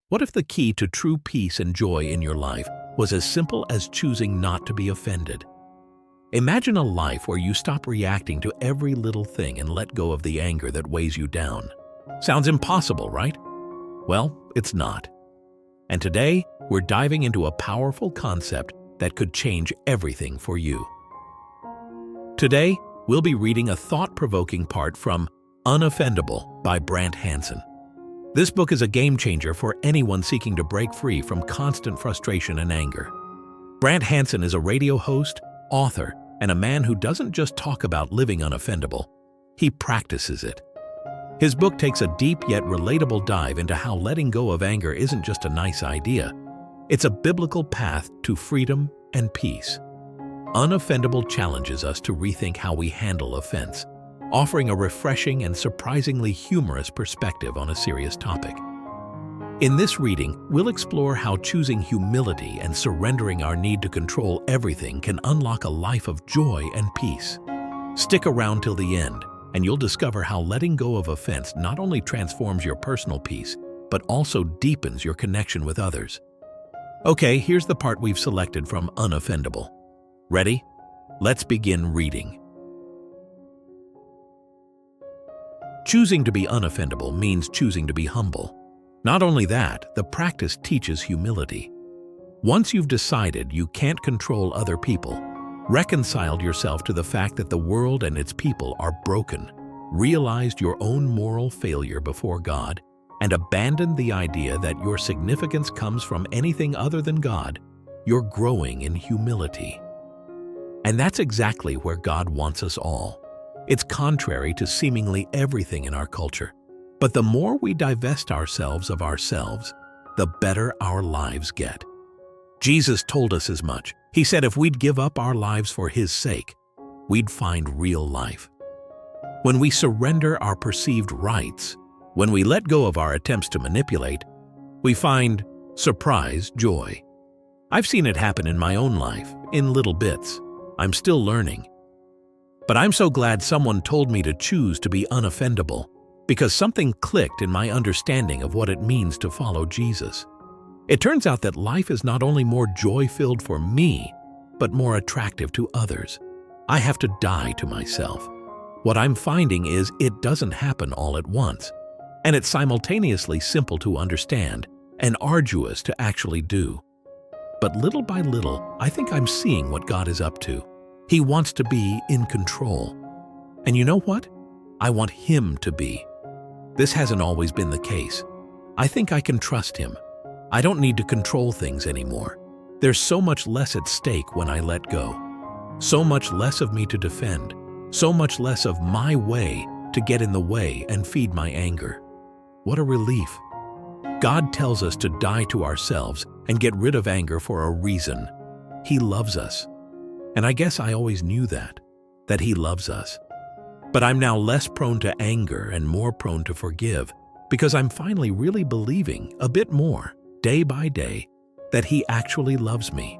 What if the key to true peace and joy in your life was as simple as choosing not to be offended? Imagine a life where you stop reacting to every little thing and let go of the anger that weighs you down. Sounds impossible, right? Well, it's not. And today, we're diving into a powerful concept that could change everything for you. Today, we'll be reading a thought-provoking part from Unoffendable by Brant Hansen. This book is a game-changer for anyone seeking to break free from constant frustration and anger. Brant Hansen is a radio host, author, and a man who doesn't just talk about living unoffendable, he practices it. His book takes a deep yet relatable dive into how letting go of anger isn't just a nice idea. It's a biblical path to freedom and peace. Unoffendable challenges us to rethink how we handle offense, offering a refreshing and surprisingly humorous perspective on a serious topic. In this reading, we'll explore how choosing humility and surrendering our need to control everything can unlock a life of joy and peace. Stick around till the end, and you'll discover how letting go of offense not only transforms your personal peace, but also deepens your connection with others. Okay, here's the part we've selected from Unoffendable. Ready? Let's begin reading. Choosing to be unoffendable means choosing to be humble. Not only that, the practice teaches humility. Once you've decided you can't control other people, reconciled yourself to the fact that the world and its people are broken, realized your own moral failure before God, and abandoned the idea that your significance comes from anything other than God, you're growing in humility. And that's exactly where God wants us all. It's contrary to seemingly everything in our culture. But the more we divest ourselves of ourselves, the better our lives get. Jesus told us as much. He said if we'd give up our lives for His sake, we'd find real life. When we surrender our perceived rights, when we let go of our attempts to manipulate, we find, surprise, joy. I've seen it happen in my own life, in little bits. I'm still learning. But I'm so glad someone told me to choose to be unoffendable, because something clicked in my understanding of what it means to follow Jesus. It turns out that life is not only more joy-filled for me, but more attractive to others. I have to die to myself. What I'm finding is it doesn't happen all at once, and it's simultaneously simple to understand and arduous to actually do. But little by little, I think I'm seeing what God is up to. He wants to be in control. And you know what? I want Him to be. This hasn't always been the case. I think I can trust Him. I don't need to control things anymore. There's so much less at stake when I let go. So much less of me to defend. So much less of my way to get in the way and feed my anger. What a relief. God tells us to die to ourselves and get rid of anger for a reason. He loves us. And I guess I always knew that He loves us. But I'm now less prone to anger and more prone to forgive because I'm finally really believing a bit more, day by day, that He actually loves me.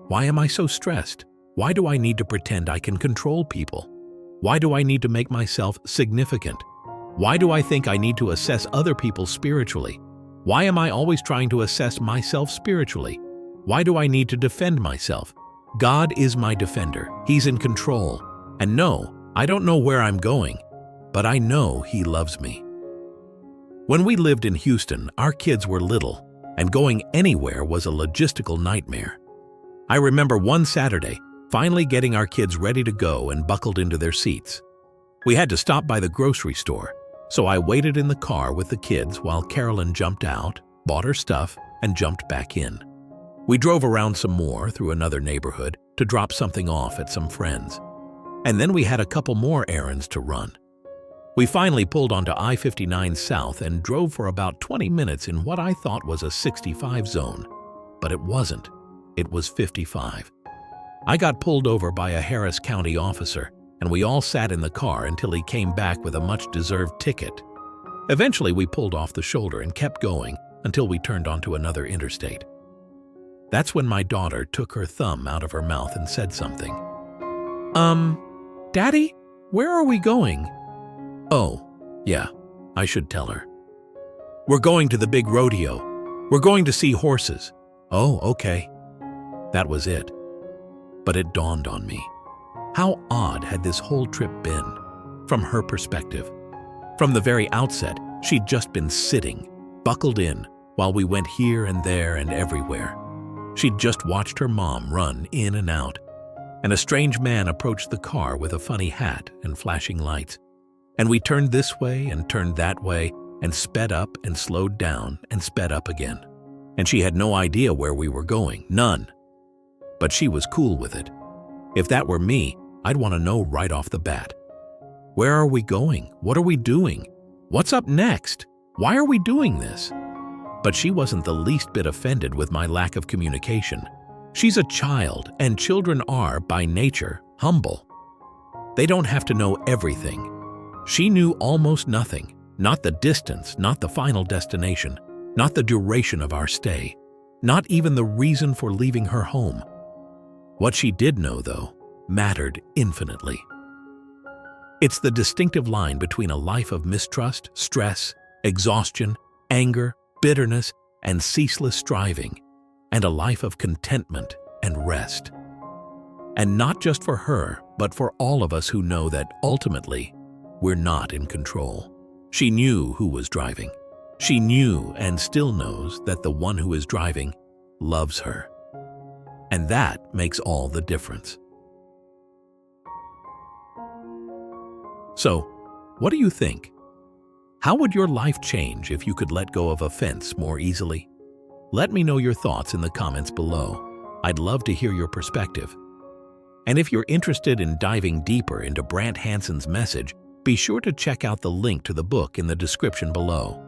Why am I so stressed? Why do I need to pretend I can control people? Why do I need to make myself significant? Why do I think I need to assess other people spiritually? Why am I always trying to assess myself spiritually? Why do I need to defend myself? God is my defender. He's in control. And no, I don't know where I'm going, but I know He loves me. When we lived in Houston, our kids were little, and going anywhere was a logistical nightmare. I remember one Saturday, finally getting our kids ready to go and buckled into their seats. We had to stop by the grocery store, so I waited in the car with the kids while Carolyn jumped out, bought her stuff, and jumped back in. We drove around some more through another neighborhood to drop something off at some friends. And then we had a couple more errands to run. We finally pulled onto I-59 South and drove for about 20 minutes in what I thought was a 65 zone. But it wasn't. It was 55. I got pulled over by a Harris County officer, and we all sat in the car until he came back with a much-deserved ticket. Eventually, we pulled off the shoulder and kept going until we turned onto another interstate. That's when my daughter took her thumb out of her mouth and said something. Daddy, where are we going? Oh, yeah, I should tell her. We're going to the big rodeo. We're going to see horses. Oh, okay. That was it. But it dawned on me. How odd had this whole trip been, from her perspective? From the very outset, she'd just been sitting, buckled in, while we went here and there and everywhere. She'd just watched her mom run in and out, and a strange man approached the car with a funny hat and flashing lights. And we turned this way and turned that way and sped up and slowed down and sped up again. And she had no idea where we were going, none. But she was cool with it. If that were me, I'd want to know right off the bat. Where are we going? What are we doing? What's up next? Why are we doing this? But she wasn't the least bit offended with my lack of communication. She's a child, and children are, by nature, humble. They don't have to know everything. She knew almost nothing, not the distance, not the final destination, not the duration of our stay, not even the reason for leaving her home. What she did know, though, mattered infinitely. It's the distinctive line between a life of mistrust, stress, exhaustion, anger, bitterness, and ceaseless striving, and a life of contentment and rest. And not just for her, but for all of us who know that ultimately, we're not in control. She knew who was driving. She knew and still knows that the one who is driving loves her. And that makes all the difference. So, what do you think? How would your life change if you could let go of offense more easily? Let me know your thoughts in the comments below. I'd love to hear your perspective. And if you're interested in diving deeper into Brant Hansen's message, be sure to check out the link to the book in the description below.